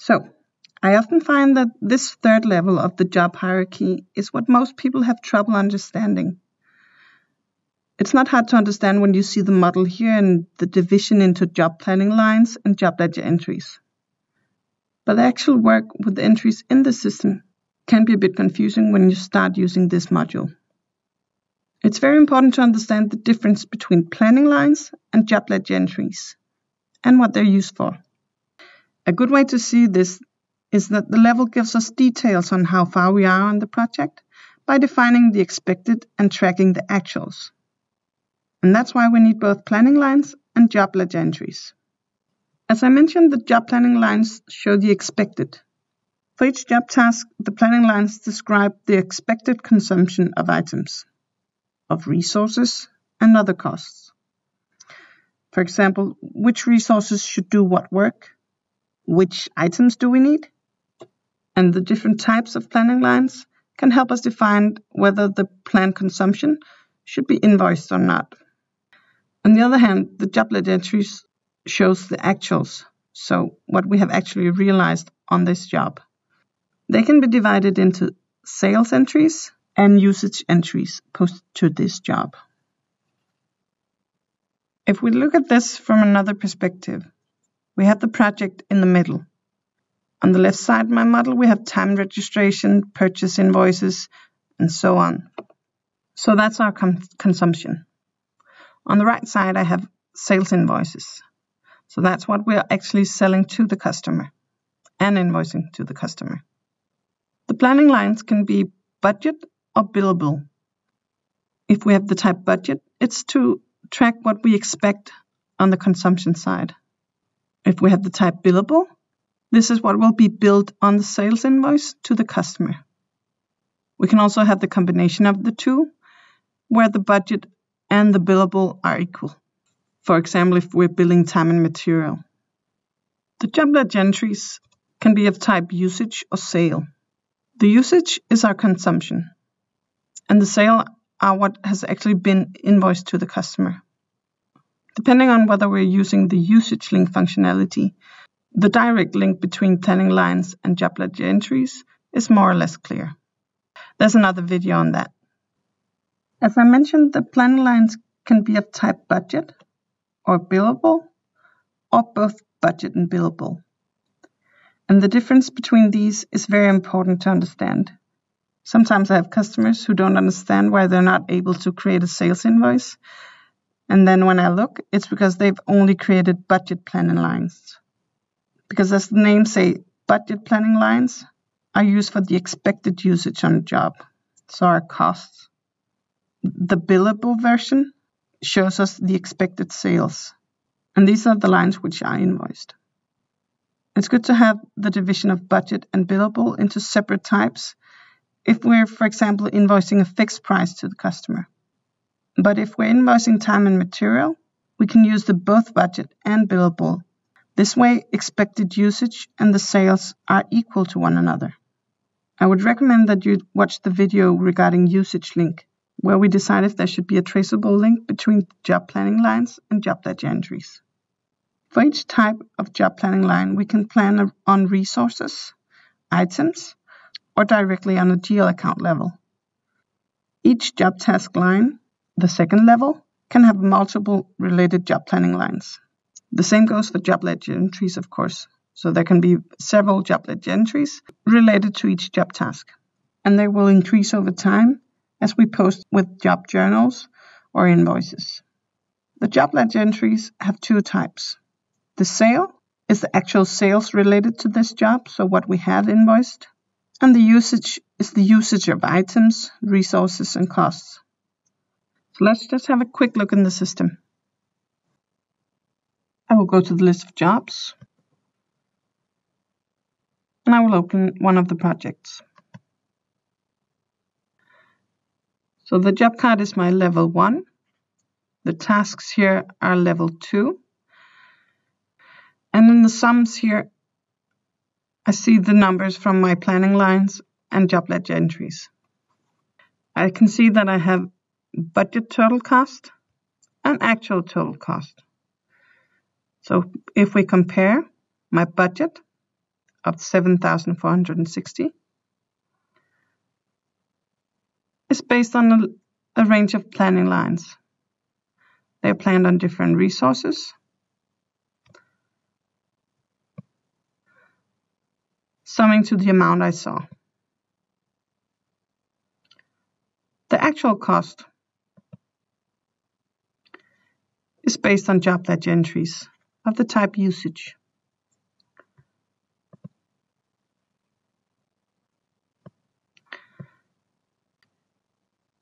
So, I often find that this third level of the job hierarchy is what most people have trouble understanding. It's not hard to understand when you see the model here and the division into job planning lines and job ledger entries. But the actual work with the entries in the system can be a bit confusing when you start using this module. It's very important to understand the difference between planning lines and job ledger entries and what they're used for. A good way to see this is that the level gives us details on how far we are on the project by defining the expected and tracking the actuals. And that's why we need both planning lines and job ledger entries. As I mentioned, the job planning lines show the expected. For each job task, the planning lines describe the expected consumption of items, of resources, and other costs. For example, which resources should do what work, which items do we need, and the different types of planning lines can help us define whether the planned consumption should be invoiced or not. On the other hand, the job ledger entries shows the actuals, so what we have actually realized on this job. They can be divided into sales entries and usage entries posted to this job. If we look at this from another perspective, we have the project in the middle. On the left side of my model, we have time registration, purchase invoices, and so on. So that's our consumption. On the right side, I have sales invoices. So that's what we are actually selling to the customer and invoicing to the customer. The planning lines can be budget or billable. If we have the type budget, it's to track what we expect on the consumption side. If we have the type billable, this is what will be billed on the sales invoice to the customer. We can also have the combination of the two, where the budget and the billable are equal. For example, if we're billing time and material. The job ledger entries can be of type usage or sale. The usage is our consumption, and the sale are what has actually been invoiced to the customer. Depending on whether we're using the usage link functionality, the direct link between planning lines and job ledger entries is more or less clear. There's another video on that. As I mentioned, the planning lines can be of type budget or billable, or both budget and billable. And the difference between these is very important to understand. Sometimes I have customers who don't understand why they're not able to create a sales invoice. And then when I look, it's because they've only created budget planning lines. Because as the name say, budget planning lines are used for the expected usage on a job, so our costs. The billable version shows us the expected sales, and these are the lines which are invoiced. It's good to have the division of budget and billable into separate types if we're, for example, invoicing a fixed price to the customer. But if we're invoicing time and material, we can use the both budget and billable. This way, expected usage and the sales are equal to one another. I would recommend that you watch the video regarding usage link, where we decide if there should be a traceable link between job planning lines and job ledger entries. For each type of job planning line, we can plan on resources, items, or directly on a GL account level. Each job task line, the second level, can have multiple related job planning lines. The same goes for job ledger entries, of course. So there can be several job ledger entries related to each job task. And they will increase over time as we post with job journals or invoices. The job ledger entries have two types. The sale is the actual sales related to this job, so what we have invoiced. And the usage is the usage of items, resources, and costs. So let's just have a quick look in the system. I will go to the list of jobs, and I will open one of the projects. So the job card is my level 1. The tasks here are level 2. And in the sums here, I see the numbers from my planning lines and job ledger entries. I can see that I have budget total cost and actual total cost. So if we compare my budget, of 7,460 is based on a range of planning lines. They are planned on different resources, summing to the amount I saw. The actual cost is based on job ledger entries of the type usage.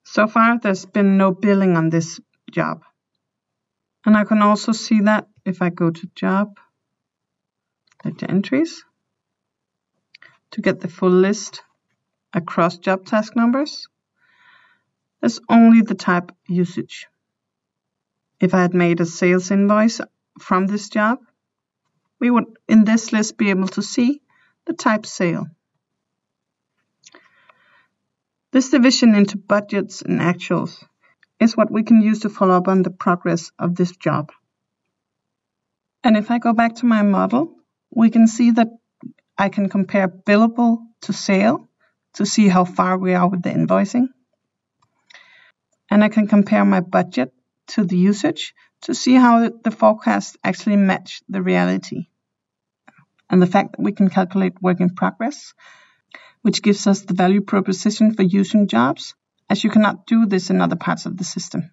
So far, there's been no billing on this job. And I can also see that if I go to job ledger entries to get the full list across job task numbers, there's only the type usage. If I had made a sales invoice from this job, we would in this list be able to see the type sale. This division into budgets and actuals is what we can use to follow up on the progress of this job. And if I go back to my model, we can see that I can compare billable to sale to see how far we are with the invoicing. And I can compare my budget to the usage to see how the forecasts actually match the reality. And the fact that we can calculate work in progress, which gives us the value proposition for using jobs, as you cannot do this in other parts of the system.